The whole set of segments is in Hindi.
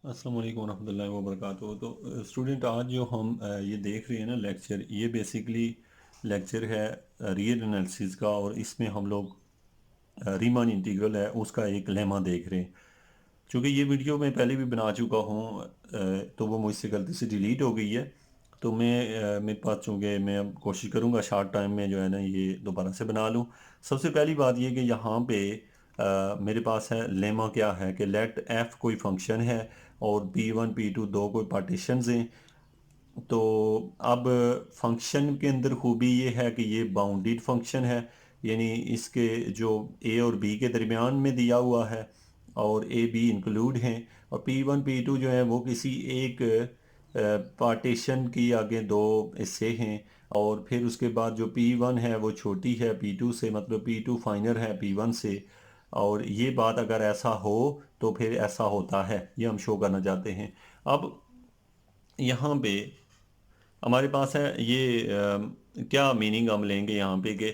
अस्सलाम वालेकुम रहमतुल्लाहि व बरकातुहू। तो स्टूडेंट, आज जो हम ये देख रहे हैं ना लेक्चर, ये बेसिकली लेक्चर है रियल एनालिसिस का, और इसमें हम लोग रीमान इंटीग्रल है उसका एक लेमा देख रहे हैं। चूँकि ये वीडियो मैं पहले भी बना चुका हूँ, तो वो मुझसे गलती से डिलीट हो गई है। तो मेरे पास, चूँकि मैं अब कोशिश करूँगा शॉर्ट टाइम में जो है ना ये दोबारा से बना लूँ। सबसे पहली बात ये कि यहाँ पे मेरे पास है लेमा क्या है कि लेट एफ कोई फंक्शन है और P1 P2 दो कोई पार्टीशंस हैं। तो अब फंक्शन के अंदर खूबी ये है कि ये बाउंडेड फंक्शन है, यानी इसके जो ए और बी के दरमियान में दिया हुआ है और ए बी इंक्लूड हैं। और P1 P2 जो है वो किसी एक पार्टीशन की आगे दो हिस्से हैं। और फिर उसके बाद जो P1 है वो छोटी है P2 से, मतलब P2 फाइनर है P1 से। और ये बात अगर ऐसा हो तो फिर ऐसा होता है, ये हम शो करना चाहते हैं। अब यहाँ पे हमारे पास है ये क्या मीनिंग हम लेंगे यहाँ पे कि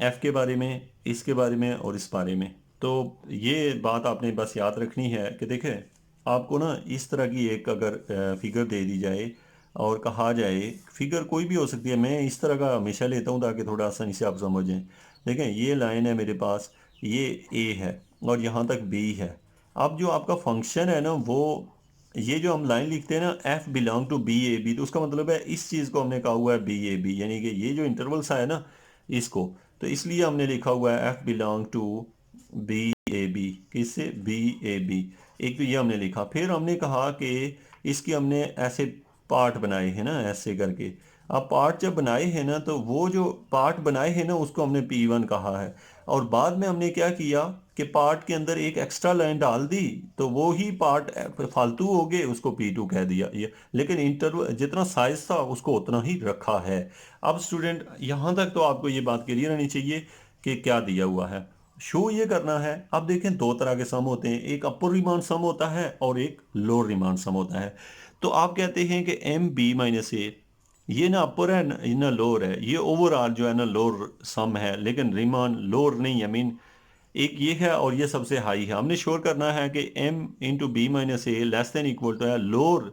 एफ़ के बारे में, इसके बारे में और इस बारे में। तो ये बात आपने बस याद रखनी है कि देखें, आपको ना इस तरह की एक अगर फिगर दे दी जाए और कहा जाए, फिगर कोई भी हो सकती है, मैं इस तरह का हमेशा लेता हूँ ताकि थोड़ा आसानी से आप समझें। देखें, ये लाइन है मेरे पास, ये ए है और यहाँ तक बी है। अब जो आपका फंक्शन है ना, वो ये जो हम लाइन लिखते हैं ना, F belong to B A B, तो उसका मतलब है इस चीज़ को हमने कहा हुआ है बी ए बी, यानी कि ये जो इंटरवल सा है ना इसको, तो इसलिए हमने लिखा हुआ है F belong to B A B. किससे? B A B. एक तो ये हमने लिखा, फिर हमने कहा कि इसकी हमने ऐसे पार्ट बनाए हैं ना, ऐसे करके। अब पार्ट जब बनाए हैं ना, तो वो जो पार्ट बनाए हैं ना उसको हमने P1 कहा है। और बाद में हमने क्या किया कि पार्ट के अंदर एक एक्स्ट्रा लाइन डाल दी, तो वो ही पार्ट फालतू हो गए, उसको P2 कह दिया ये। लेकिन इंटरवल जितना साइज था उसको उतना ही रखा है। अब स्टूडेंट, यहाँ तक तो आपको ये बात क्लियर होनी चाहिए कि क्या दिया हुआ है। शो ये करना है। अब देखें, दो तरह के सम होते हैं, एक अपर रिमांड सम होता है और एक लोअर रिमांड सम होता है। तो आप कहते हैं कि एम बी माइनस ए, ये ना अपर है ना लोअर है, ये ओवरऑल जो है ना लोअर सम है, लेकिन रिमांड लोअर नहीं है। मीन एक ये है और ये सबसे हाई है। हमने श्योर करना है कि m into B minus A less than equal to है lower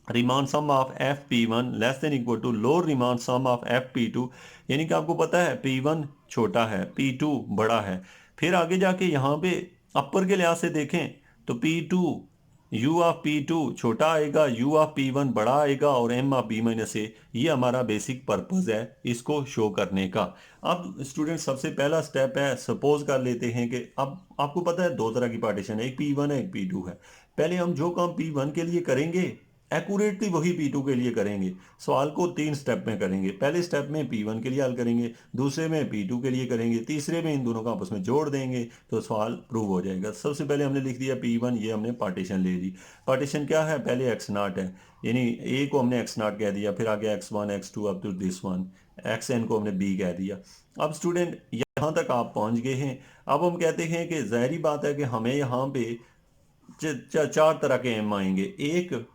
Riemann sum of F P one less than equal to lower Riemann sum of F P two. यानी कि आपको पता है P1 छोटा है, P2 बड़ा है। फिर आगे जाके यहाँ पे अपर के लिहाज से देखें तो P2 U ऑफ P2 छोटा आएगा, U ऑफ P1 बड़ा आएगा और M ऑफ B माइनस ए। ये हमारा बेसिक पर्पस है इसको शो करने का। अब स्टूडेंट, सबसे पहला स्टेप है, सपोज कर लेते हैं कि अब आपको पता है दो तरह की पार्टीशन है, एक P1 है एक P2 है। पहले हम जो काम P1 के लिए करेंगे एक्यूरेटली वही P2 के लिए करेंगे। सवाल को तीन स्टेप में करेंगे। पहले स्टेप में P1 के लिए हल करेंगे, दूसरे में P2 के लिए करेंगे, तीसरे में इन दोनों को आपस में जोड़ देंगे तो सवाल प्रूव हो जाएगा। सबसे पहले हमने लिख दिया P1, ये हमने पार्टीशन ले ली। पार्टीशन क्या है? पहले x0 है, यानी ए को हमने x0 कह दिया, फिर आगे x1 x2 up to this one, xn को हमने b कह दिया। अब स्टूडेंट, यहाँ तक आप पहुँच गए हैं। अब हम कहते हैं कि ज़ाहिरी बात है कि हमें यहाँ पे चार तरह के एम आएंगे। एक,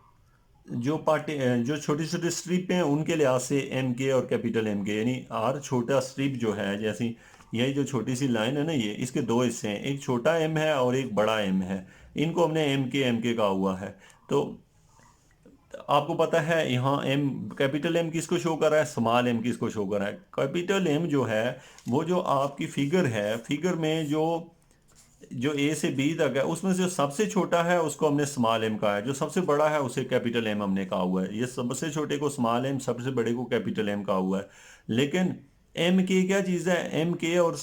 जो पार्टी जो छोटी छोटी स्ट्रिप हैं उनके लिहाज से एम के और कैपिटल एम के, यानी आर छोटा स्ट्रिप जो है, जैसी यही जो छोटी सी लाइन है ना, ये इसके दो हिस्से हैं, एक छोटा एम है और एक बड़ा एम है। इनको हमने एम के कहा हुआ है। तो आपको पता है यहाँ एम, कैपिटल एम किसको शो कर रहा है, स्मॉल एम किसको शो कर रहा है। कैपिटल एम जो है वो जो आपकी फिगर है, फिगर में जो जो ए से बी तक है उसमें से जो सबसे छोटा है उसको हमने स्मॉल एम कहा है, जो सबसे बड़ा है उसे कैपिटल एम हमने कहा हुआ है। ये सबसे छोटे को स्मॉल एम, सबसे बड़े को कैपिटल एम कहा हुआ है। लेकिन एम के क्या चीज़ है? एम के और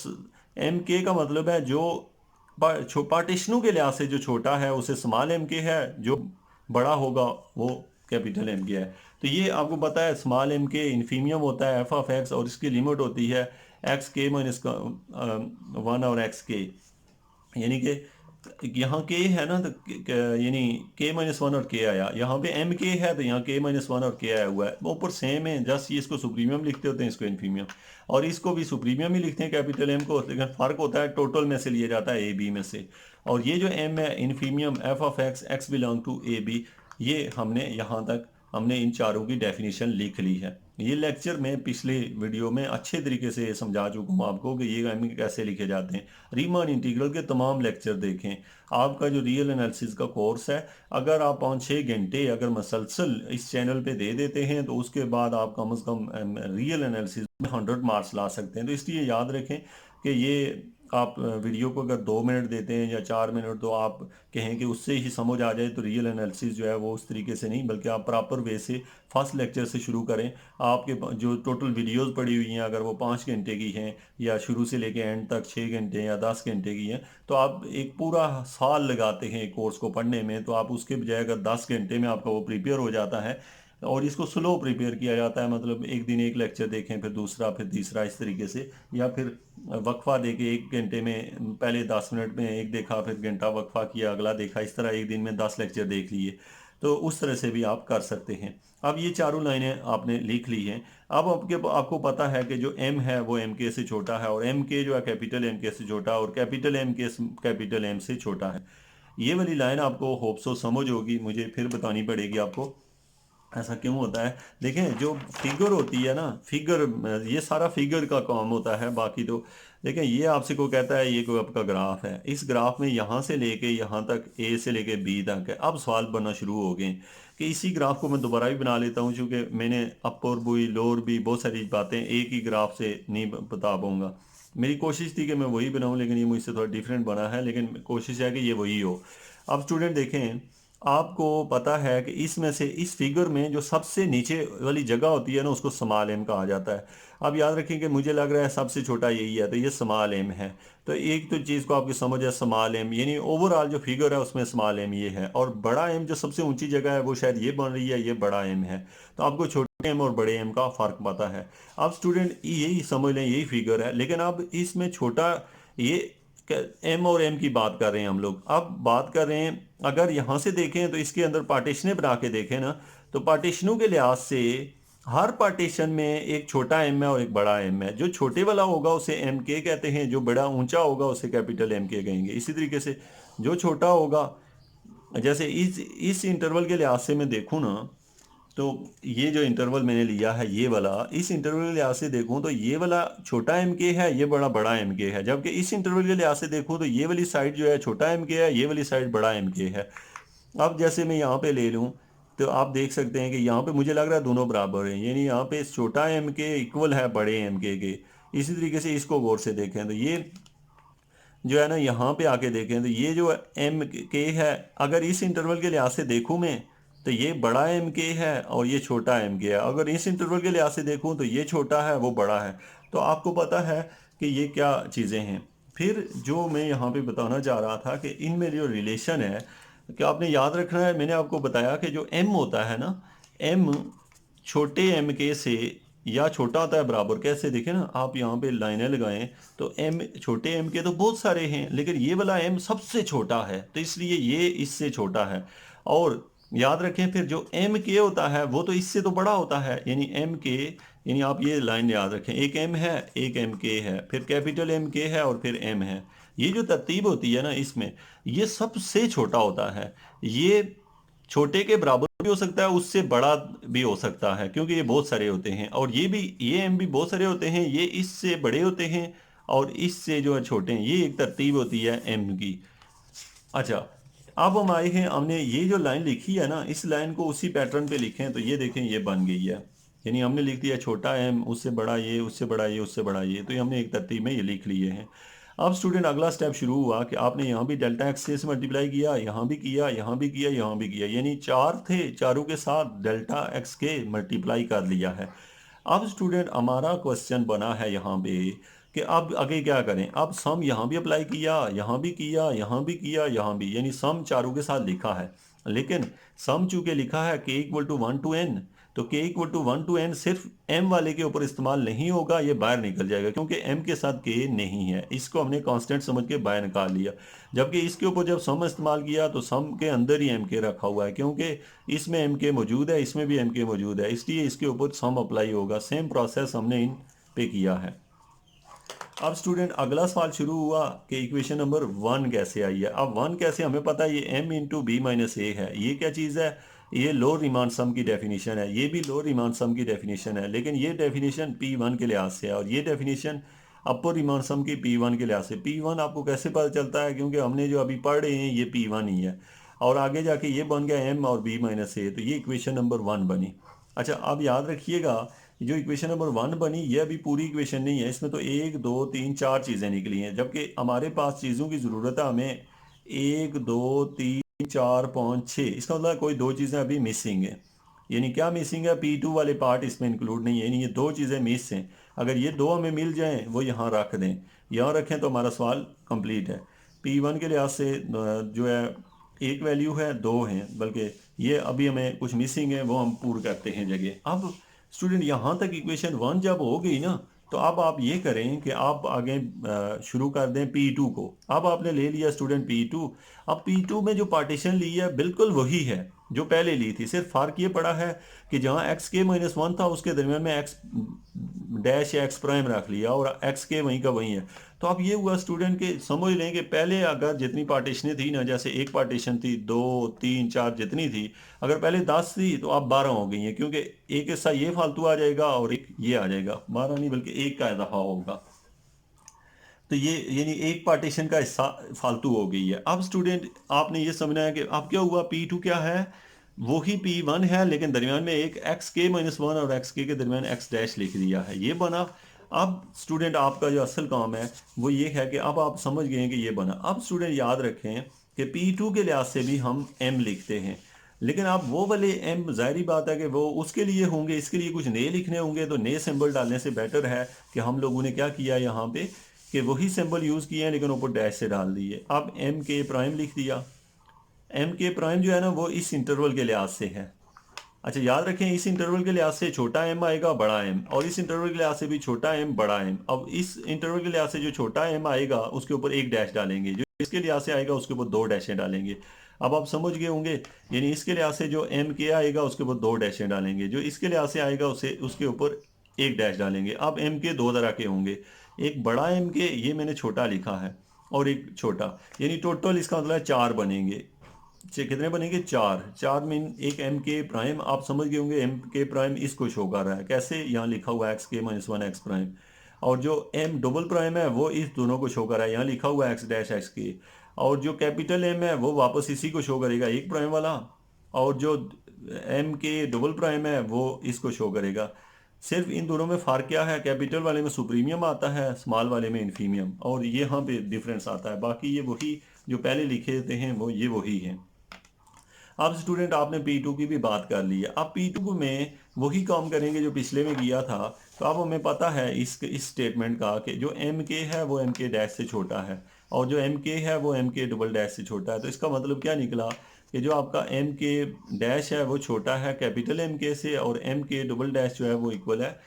एम के का मतलब है जो पार्टीशनों के लिहाज से जो छोटा है उसे स्मॉल एम के है, जो बड़ा होगा वो कैपिटल एम के है। तो ये आपको पता है स्मॉल एम के इन्फीमियम होता है एफ ऑफ एक्स, और इसकी लिमिट होती है एक्स के माइनस वन और एक्स के, यानी कि यहाँ के है ना, तो यानी के माइनस वन और के आया, यहाँ पे एम के है तो यहाँ के माइनस वन और के आया हुआ है, वो ऊपर सेम है, जस्ट ये इसको सुप्रीमियम लिखते होते हैं, इसको इन्फीमियम, और इसको भी सुप्रीमियम ही लिखते हैं कैपिटल एम को, लेकिन फ़र्क होता है टोटल में से लिया जाता है ए बी में से। और ये जो एम है infimum F of X X belong to A B, ये हमने यहाँ तक हमने इन चारों की डेफिनेशन लिख ली है। ये लेक्चर मैं पिछले वीडियो में अच्छे तरीके से समझा चुका हूँ आपको कि ये एम कैसे लिखे जाते हैं। रीमान इंटीग्रल के तमाम लेक्चर देखें। आपका जो रियल एनालिसिस का कोर्स है, अगर आप 5-6 घंटे अगर मसलसल इस चैनल पे दे देते हैं तो उसके बाद आप कम से कम रियल एनालिसिस में 100 मार्क्स ला सकते हैं। तो इसलिए याद रखें कि ये आप वीडियो को अगर 2 मिनट देते हैं या 4 मिनट, तो आप कहें कि उससे ही समझ आ जाए, तो रियल एनालिसिस जो है वो उस तरीके से नहीं, बल्कि आप प्रॉपर वे से फर्स्ट लेक्चर से शुरू करें। आपके जो टोटल वीडियोस पड़ी हुई हैं, अगर वो 5 घंटे की हैं या शुरू से लेके एंड तक 6 घंटे या 10 घंटे की हैं, तो आप एक पूरा साल लगाते हैं कोर्स को पढ़ने में, तो आप उसके बजाय अगर 10 घंटे में आपका वो प्रिपेयर हो जाता है। और इसको स्लो प्रिपेयर किया जाता है, मतलब एक दिन एक लेक्चर देखें, फिर दूसरा, फिर तीसरा, इस तरीके से, या फिर वक्फा दे के 1 घंटे में पहले 10 मिनट में एक देखा, फिर घंटा वक्फा किया, अगला देखा, इस तरह एक दिन में 10 लेक्चर देख लिए। तो उस तरह से भी आप कर सकते हैं। अब ये चारों लाइनें आपने लिख ली हैं। अब आपको पता है कि जो एम है वो एम के से छोटा है, और एम के जो है कैपिटल एम के से छोटा, और कैपिटल एम के कैपिटल एम से छोटा है। ये वाली लाइन आपको होप सो समझ होगी, मुझे फिर बतानी पड़ेगी आपको ऐसा क्यों होता है। देखें, जो फिगर होती है ना, फिगर, ये सारा फिगर का काम होता है। बाकी तो देखें, ये आपसे को कहता है ये कोई आपका ग्राफ है, इस ग्राफ में यहाँ से लेके यहाँ तक, ए से लेके बी तक है। अब सवाल बनना शुरू हो गए कि इसी ग्राफ को मैं दोबारा भी बना लेता हूँ, क्योंकि मैंने अपर भी लोअर भी बहुत सारी बातें एक ही ग्राफ से नहीं बता पाऊँगा। मेरी कोशिश थी कि मैं वही बनाऊँ, लेकिन ये मुझसे थोड़ा डिफरेंट बना है, लेकिन कोशिश है कि ये वही हो। अब स्टूडेंट देखें, आपको पता है कि इसमें से इस फिगर में जो सबसे नीचे वाली जगह होती है ना, उसको स्मॉल एम कहा जाता है। अब याद रखें कि मुझे लग रहा है सबसे छोटा यही है, तो ये स्मॉल एम है। तो एक तो चीज़ को आपकी समझ है, स्मॉल एम यानी ओवरऑल जो फिगर है उसमें स्मॉल एम ये है, और बड़ा एम जो सबसे ऊंची जगह है वो शायद ये बन रही है, ये बड़ा एम है। तो आपको छोटे एम और बड़े एम का फ़र्क पता है। अब स्टूडेंट यही समझ लें, यही फिगर है, लेकिन अब इसमें छोटा ये एम और एम की बात कर रहे हैं हम लोग। अब बात कर रहे हैं, अगर यहाँ से देखें तो इसके अंदर पार्टीशनें बना के देखें ना, तो पार्टीशनों के लिहाज से हर पार्टीशन में एक छोटा एम है और एक बड़ा एम है। जो छोटे वाला होगा उसे एम के कहते हैं, जो बड़ा ऊंचा होगा उसे कैपिटल एम के कहेंगे। इसी तरीके से जो छोटा होगा, जैसे इस इंटरवल के लिहाज से मैं देखूँ ना, तो ये जो इंटरवल मैंने लिया है ये वाला, इस इंटरवल के लिहाज से देखूं तो ये वाला छोटा एम के है, ये बड़ा बड़ा एम के है। जबकि इस इंटरवल के लिहाज से देखूं तो ये वाली साइड जो है छोटा एम के है, ये वाली साइड बड़ा एम के है। अब जैसे मैं यहाँ पे ले लूँ, तो आप देख सकते हैं कि यहाँ पे मुझे लग रहा है दोनों बराबर हैं, यानी यहाँ पे छोटा एम के इक्वल है बड़े एम के। इसी तरीके से इसको गौर से देखें तो ये जो है ना, यहाँ पे आके देखें तो ये जो एम के है, अगर इस इंटरवल के लिहाज से देखूँ मैं, तो ये बड़ा एम के है और ये छोटा एम के है। अगर इस इंटरवल के लिहाज से देखूँ तो ये छोटा है वो बड़ा है। तो आपको पता है कि ये क्या चीज़ें हैं। फिर जो मैं यहाँ पे बताना चाह रहा था कि इनमें जो रिलेशन है, कि आपने याद रखना है, मैंने आपको बताया कि जो एम होता है ना, एम छोटे एम के से या छोटा होता है बराबर। कैसे देखें ना, आप यहाँ पे लाइनें लगाएं तो एम, छोटे एम के तो बहुत सारे हैं, लेकिन ये वाला एम सबसे छोटा है, तो इसलिए ये इससे छोटा है। और याद रखें, फिर जो एम के होता है वो तो इससे तो बड़ा होता है, यानी एम के, यानी आप ये लाइन याद रखें, एक एम है, एक एम के है, फिर कैपिटल एम के है, और फिर एम है। ये जो तरतीब होती है ना इसमें, ये सबसे छोटा होता है। ये छोटे के बराबर भी हो सकता है, उससे बड़ा भी हो सकता है, क्योंकि ये बहुत सारे होते हैं। और ये भी, ये एम भी बहुत सारे होते हैं, ये इससे बड़े होते हैं और इससे जो है छोटे हैं। ये एक तरतीब होती है एम की। अच्छा, अब हम आए हैं, हमने ये जो लाइन लिखी है ना, इस लाइन को उसी पैटर्न पे लिखें तो ये देखें ये बन गई है। यानी हमने लिख दिया छोटा एम, उससे बड़ा ये, उससे बड़ा ये, उससे बड़ा ये, तो ये हमने एक तरतीब में ये लिख लिए हैं। अब स्टूडेंट अगला स्टेप शुरू हुआ कि आपने यहाँ भी डेल्टा एक्स से मल्टीप्लाई किया, यहाँ भी किया, यहाँ भी किया, यहाँ भी किया, यानी 4 थे, चारों के साथ डेल्टा एक्स के मल्टीप्लाई कर लिया है। अब स्टूडेंट हमारा क्वेश्चन बना है यहाँ पे कि अब आगे क्या करें। अब सम यहाँ भी अप्लाई किया, यहाँ भी किया, यहाँ भी किया, यहाँ भी, यानी सम चारों के साथ लिखा है। लेकिन सम चूंकि लिखा है k equal to 1 to n, तो k equal to 1 to n सिर्फ m वाले के ऊपर इस्तेमाल नहीं होगा, ये बाहर निकल जाएगा, क्योंकि m के साथ k नहीं है। इसको हमने कांस्टेंट समझ के बाहर निकाल लिया। जबकि इसके ऊपर जब सम इस्तेमाल किया तो सम के अंदर ही m k रखा हुआ है, क्योंकि इसमें m k मौजूद है, इसमें भी m k मौजूद है, इसलिए इसके ऊपर सम अप्लाई होगा। सेम प्रोसेस हमने इन पे किया है। अब स्टूडेंट अगला सवाल शुरू हुआ कि इक्वेशन नंबर 1 कैसे आई है। अब 1 कैसे, हमें पता है ये m इंटू बी माइनस ए है। ये क्या चीज़ है, ये लो रिमान सम की डेफिनेशन है, ये भी लो रिमान सम की डेफिनेशन है, लेकिन ये डेफिनेशन P1 के लिहाज से है और ये डेफिनेशन अपर रिमान सम की P1 के लिहाज से। P1 आपको कैसे पता चलता है, क्योंकि हमने जो अभी पढ़ रहे हैं ये P1 ही है और आगे जाके ये बन गया m और b माइनस a, तो ये इक्वेशन नंबर 1 बनी। अच्छा अब याद रखिएगा जो इक्वेशन नंबर 1 बनी ये अभी पूरी इक्वेशन नहीं है, इसमें तो 1 2 3 4 चीज़ें निकली हैं, जबकि हमारे पास चीज़ों की ज़रूरत है हमें 1 2 3 4 5 6, इसका मतलब कोई दो चीज़ें अभी मिसिंग है। यानी क्या मिसिंग है, P2 वाले पार्ट इसमें इंक्लूड नहीं है, यानी ये दो चीज़ें मिस हैं। अगर ये दो हमें मिल जाएं वो यहाँ रख दें, यहाँ रखें तो हमारा सवाल कंप्लीट है। P1 के लिहाज से जो है एक वैल्यू है, दो हैं, बल्कि ये अभी हमें कुछ मिसिंग है वो हम पूर्ण करते हैं जगह। अब स्टूडेंट यहाँ तक इक्वेशन 1 जब हो गई ना, तो अब आप ये करें कि आप आगे शुरू कर दें P2 को। अब आपने ले लिया स्टूडेंट P2। अब P2 में जो पार्टीशन ली है बिल्कुल वही है जो पहले ली थी, सिर्फ फ़र्क ये पड़ा है कि जहाँ एक्स के माइनस 1 था उसके दरमियान में एक्स डैश या एक्स प्राइम रख लिया और एक्स के वहीं का वहीं है। तो अब ये हुआ स्टूडेंट के, समझ लें कि पहले अगर जितनी पार्टीशनें थी ना, जैसे एक पार्टीशन थी, 2 3 4 जितनी थी, अगर पहले 10 थी तो अब 12 हो गई हैं, क्योंकि एक हिस्सा ये फालतू आ जाएगा और एक ये आ जाएगा, 12 नहीं बल्कि एक का इजाफा होगा। तो ये यानी एक पार्टीशन का हिस्सा फालतू हो गई है। अब स्टूडेंट आपने ये समझना है कि अब क्या हुआ, P2 क्या है, वही P1 है, लेकिन दरमियान में एक एक्स के माइनस 1 और एक्स के दरमियान एक्स डैश लिख दिया है, ये बना। अब स्टूडेंट आपका जो असल काम है वो ये है कि अब आप समझ गए हैं कि ये बना। अब स्टूडेंट याद रखें कि P2 के लिहाज से भी हम M लिखते हैं, लेकिन आप वो वाले M ज़ाहिरी बात है कि वो उसके लिए होंगे, इसके लिए कुछ नए लिखने होंगे, तो नए सिंबल डालने से बेटर है कि हम लोगों ने क्या किया यहाँ पे कि वही सिंबल यूज़ किए हैं लेकिन ऊपर डैश से डाल दिए। अब एम के प्राइम लिख दिया। एम के प्राइम जो है ना वो इस इंटरवल के लिहाज से है। अच्छा याद रखें इस इंटरवल के लिहाज से छोटा एम आएगा बड़ा एम, और इस इंटरवल के लिहाज से भी छोटा एम बड़ा एम। अब इस इंटरवल के लिहाज से जो छोटा एम आएगा उसके ऊपर एक डैश डालेंगे, जो इसके लिहाज से आएगा उसके ऊपर दो डैशें डालेंगे। अब आप समझ गए होंगे, यानी इसके लिहाज से जो एम के आएगा उसके ऊपर दो डैशें डालेंगे, जो इसके लिहाज से आएगा उसे उसके ऊपर एक डैश डालेंगे। अब एम के दो तरह के होंगे, एक बड़ा एम के, ये मैंने छोटा लिखा है, और एक छोटा, यानी टोटल इसका मतलब है चार बनेंगे। कितने बनेंगे, चार। चार मीन एक एम के प्राइम, आप समझ गए होंगे एम के प्राइम इसको शो कर रहा है कैसे, यहाँ लिखा हुआ है एक्स के माइनस 1 एक्स प्राइम, और जो एम डबल प्राइम है वो इस दोनों को शो कर रहा है, यहाँ लिखा हुआ है एक्स डैश एक्स के, और जो कैपिटल एम है वो वापस इसी को शो करेगा एक प्राइम वाला, और जो एम के डबल प्राइम है वो इसको शो करेगा। सिर्फ इन दोनों में फ़र्क क्या है, कैपिटल वाले में सुप्रीमियम आता है, स्मॉल वाले में इन्फीमियम, और ये यहाँ पे डिफरेंस आता है, बाकी ये वही जो पहले लिखे थे हैं वो ये वही हैं। अब स्टूडेंट आपने P2 की भी बात कर ली है, अब P2 में वही काम करेंगे जो पिछले में किया था। तो अब हमें पता है इस स्टेटमेंट का कि जो एम के है वो एम के डैश से छोटा है, और जो एम के है वो एम के डबल डैश से छोटा है। तो इसका मतलब क्या निकला कि जो आपका एम के डैश है वो छोटा है कैपिटल एम के से, और एम के डबल डैश जो है वो इक्वल है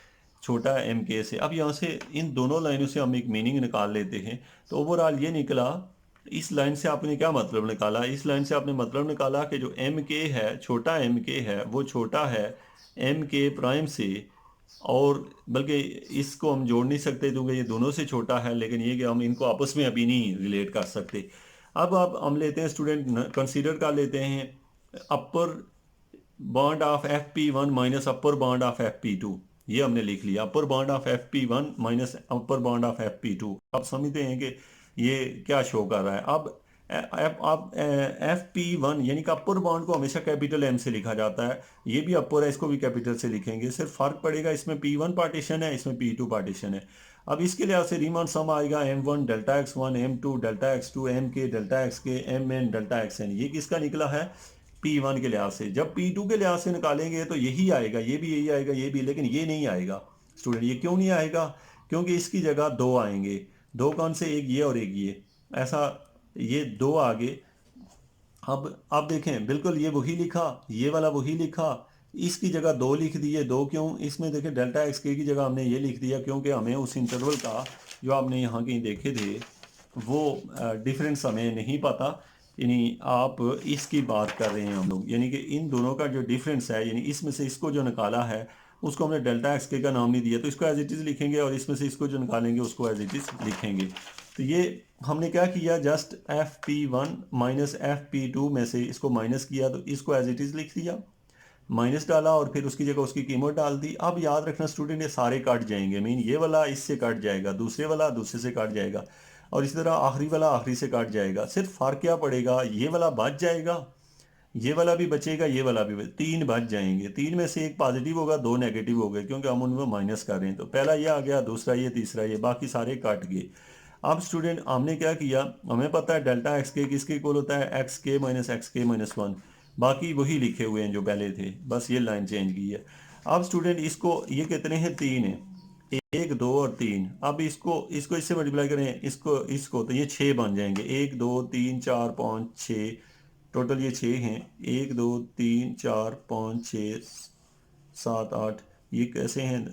छोटा एम के से। अब यहाँ से इन दोनों लाइनों से हम एक मीनिंग निकाल लेते हैं। तो ओवरऑल ये निकला, इस लाइन से आपने क्या मतलब निकाला, इस लाइन से आपने मतलब निकाला कि जो एम के है, छोटा एम के है, वो छोटा है एम के प्राइम से, और बल्कि इसको हम जोड़ नहीं सकते क्योंकि ये दोनों से छोटा है, लेकिन ये कि हम इनको आपस में अभी नहीं रिलेट कर सकते। अब आप हम लेते हैं स्टूडेंट, कंसीडर कर लेते हैं upper bound of Fp1 minus upper bound of Fp2। ये हमने लिख लिया, upper bound of Fp1 minus upper bound of Fp2। आप समझते हैं कि ये क्या शो कर रहा है। अब Fp1 यानी कि अपर बॉन्ड को हमेशा कैपिटल M से लिखा जाता है, ये भी अपर है, इसको भी कैपिटल से लिखेंगे, सिर्फ फर्क पड़ेगा इसमें P1 पार्टीशन है, इसमें P2 पार्टीशन है। अब इसके लिहाज से रीमान सम आएगा M1 delta x1 M2 delta x2 M के डेल्टा x के Mn डेल्टा xn। ये किसका निकला है, P1 के लिहाज से। जब P2 के लिहाज से निकालेंगे तो यही आएगा, ये भी यही आएगा, ये भी, लेकिन ये नहीं आएगा स्टूडेंट। ये क्यों नहीं आएगा, क्योंकि इसकी जगह दो आएंगे। दो कौन से, एक ये और एक ये, ऐसा ये दो आगे। अब देखें बिल्कुल ये वही लिखा, ये वाला वही लिखा, इसकी जगह दो लिख दिए। दो क्यों, इसमें देखें डेल्टा एक्स के की जगह हमने ये लिख दिया क्योंकि हमें उस इंटरवल का जो आपने यहाँ कहीं देखे थे वो डिफरेंस हमें नहीं पता, यानी आप इसकी बात कर रहे हैं हम लोग, यानी कि इन दोनों का जो डिफरेंस है, यानी इसमें से इसको जो निकाला है उसको हमने डेल्टा एक्स के का नाम नहीं दिया, तो इसको एज इट इज़ लिखेंगे, और इसमें से इसको जो निकालेंगे उसको एज इट इज़ लिखेंगे। तो ये हमने क्या किया, जस्ट FP1 माइनस FP2 में से इसको माइनस किया, तो इसको एज इट इज़ लिख दिया, माइनस डाला और फिर उसकी जगह उसकी कीमत डाल दी। अब याद रखना स्टूडेंट, ये सारे कट जाएंगे, मीन ये वाला इससे कट जाएगा, दूसरे वाला दूसरे से कट जाएगा, और इसी तरह आखिरी वाला आखिरी से कट जाएगा। सिर्फ फ़र्क क्या पड़ेगा, ये वाला बच जाएगा, ये वाला भी बचेगा, ये वाला भी तीन बच जाएंगे। तीन में से एक पॉजिटिव होगा, दो नेगेटिव हो गए, क्योंकि हम उनको माइनस कर रहे हैं। तो पहला ये आ गया, दूसरा ये, तीसरा ये, बाकी सारे कट गए। अब स्टूडेंट हमने क्या किया, हमें पता है डेल्टा एक्स के किसके इक्वल होता है, एक्स के माइनस एक्स के माइनस वन, बाकी वही लिखे हुए हैं जो पहले थे, बस ये लाइन चेंज की है। अब स्टूडेंट इसको, ये कितने हैं, तीन है, एक दो और तीन। अब इसको इसको इससे मल्टीप्लाई करें, इसको तो ये छः बन जाएंगे, एक दो तीन चार पाँच छः, टोटल ये छः हैं, एक दो तीन चार पाँच छः सात आठ। ये कैसे हैं,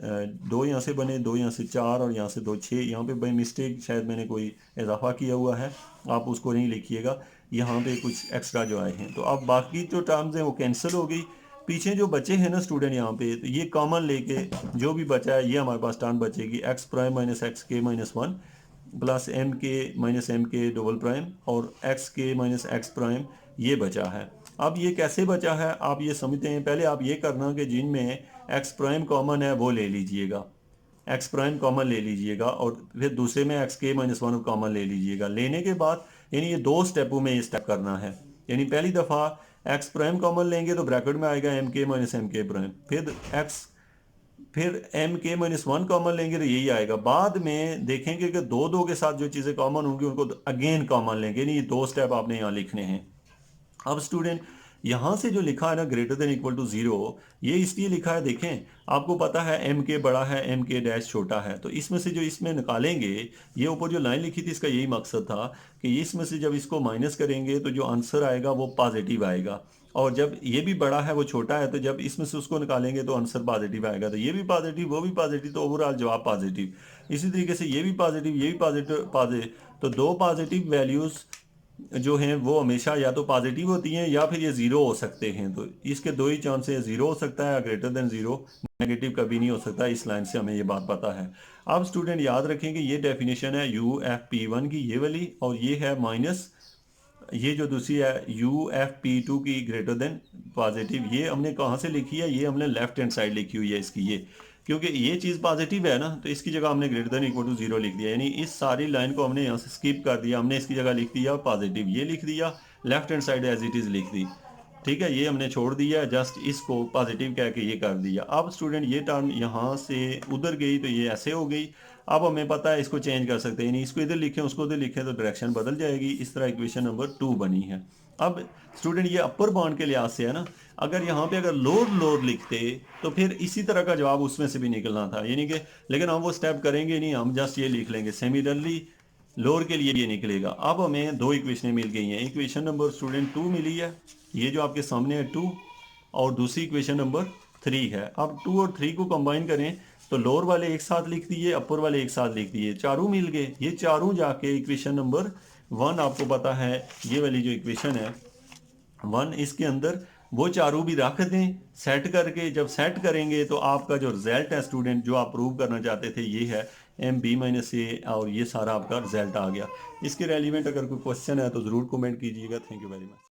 दो यहाँ से बने, दो यहाँ से चार और यहाँ से दो, छः। यहाँ पे बाई मिस्टेक शायद मैंने कोई इजाफा किया हुआ है, आप उसको नहीं लिखिएगा, यहाँ पे कुछ एक्स्ट्रा जो आए हैं। तो अब बाकी जो टर्म्स हैं वो कैंसिल हो गई। पीछे जो बचे हैं ना स्टूडेंट, यहाँ पे तो ये कॉमन लेके जो भी बचा है, ये हमारे पास टर्म बचेगी, एक्स प्राइम माइनस एक्स के माइनस वन प्लस एम के माइनस एम के डबल प्राइम और एक्स के माइनस एक्स प्राइम, ये बचा है। अब ये कैसे बचा है आप ये समझते हैं, पहले आप ये करना कि जिनमें एक्स प्राइम कॉमन है वो ले लीजिएगा, एक्स प्राइम कॉमन ले लीजिएगा, और फिर दूसरे में एक्स के माइनस वन कॉमन ले लीजिएगा। लेने के बाद यानी ये दो स्टेपों में ये स्टेप करना है। यानी पहली दफ़ा एक्स प्राइम कॉमन लेंगे तो ब्रैकेट में आएगा एम के माइनस एम के प्राइम, फिर एम के माइनस वन कॉमन लेंगे तो यही आएगा। बाद में देखेंगे कि दो दो के साथ जो चीज़ें कॉमन होंगी उनको अगेन कॉमन लेंगे, नहीं ये दो स्टेप आपने यहाँ लिखने हैं। अब स्टूडेंट यहाँ से जो लिखा है ना greater than equal to zero, ये इसलिए लिखा है, देखें आपको पता है एम के बड़ा है एम के डैश छोटा है, तो इसमें से जो इसमें निकालेंगे, ये ऊपर जो लाइन लिखी थी इसका यही मकसद था कि इसमें से जब इसको माइनस करेंगे तो जो आंसर आएगा वो पॉजिटिव आएगा, और जब ये भी बड़ा है वो छोटा है तो जब इसमें से उसको निकालेंगे तो आंसर पॉजिटिव आएगा। तो ये भी पॉजिटिव वो भी पॉजिटिव, तो ओवरऑल जवाब पॉजिटिव। इसी तरीके से ये भी पॉजिटिव ये भी पॉजिटिव, तो दो पॉजिटिव वैल्यूज़ जो हैं वो हमेशा या तो पॉजिटिव होती हैं या फिर ये ज़ीरो हो सकते हैं। तो इसके दो ही चांस हैं, ज़ीरो हो सकता है या ग्रेटर देन ज़ीरो, नेगेटिव कभी नहीं हो सकता। इस लाइन से हमें ये बात पता है। अब स्टूडेंट याद रखें कि ये डेफिनेशन है UFP1 की, ये वाली, और ये है माइनस ये जो दूसरी है UFP2 की ग्रेटर देन पॉजिटिव। ये हमने कहाँ से लिखी है, ये हमने लेफ्ट हैंड साइड लिखी हुई है इसकी, ये क्योंकि ये चीज़ पॉजिटिव है ना, तो इसकी जगह हमने greater than equal to zero लिख दिया। यानी इस सारी लाइन को हमने यहाँ से स्किप कर दिया, हमने इसकी जगह लिख दिया पॉजिटिव, ये लिख दिया, left hand side as it is लिख दी, ठीक है, ये हमने छोड़ दिया, जस्ट इसको पॉजिटिव कह के ये कर दिया। अब स्टूडेंट ये टर्म यहाँ से उधर गई तो ये ऐसे हो गई। अब हमें पता है इसको चेंज कर सकते हैं, यानी इसको इधर लिखें उसको उधर लिखें तो डायरेक्शन बदल जाएगी। इस तरह इक्वेशन नंबर 2 बनी है। अब स्टूडेंट ये अपर बाउंड के लिहाज से है ना, अगर यहाँ पे अगर लोअर लिखते तो फिर इसी तरह का जवाब उसमें से भी निकलना था, यानी कि, लेकिन हम वो स्टेप करेंगे नहीं, हम जस्ट ये लिख लेंगे सिमिलरली लोअर के लिए ये निकलेगा। अब हमें दो इक्वेशनें मिल गई हैं, इक्वेशन नंबर स्टूडेंट 2 मिली है, ये जो आपके सामने है 2, और दूसरी इक्वेशन नंबर 3 है। अब 2 और 3 को कंबाइन करें तो लोअर वाले एक साथ लिख दिए, अपर वाले एक साथ लिख दिए, चारों मिल गए। ये चारों जाके इक्वेशन नंबर 1, आपको पता है ये वाली जो इक्वेशन है 1, इसके अंदर वो चारों भी रख दें सेट करके। जब सेट करेंगे तो आपका जो रिजल्ट है स्टूडेंट, जो आप प्रूव करना चाहते थे, ये है MB-A, और ये सारा आपका रिजल्ट आ गया। इसके रेलिवेंट अगर कोई क्वेश्चन है तो ज़रूर कमेंट कीजिएगा। Thank you very much.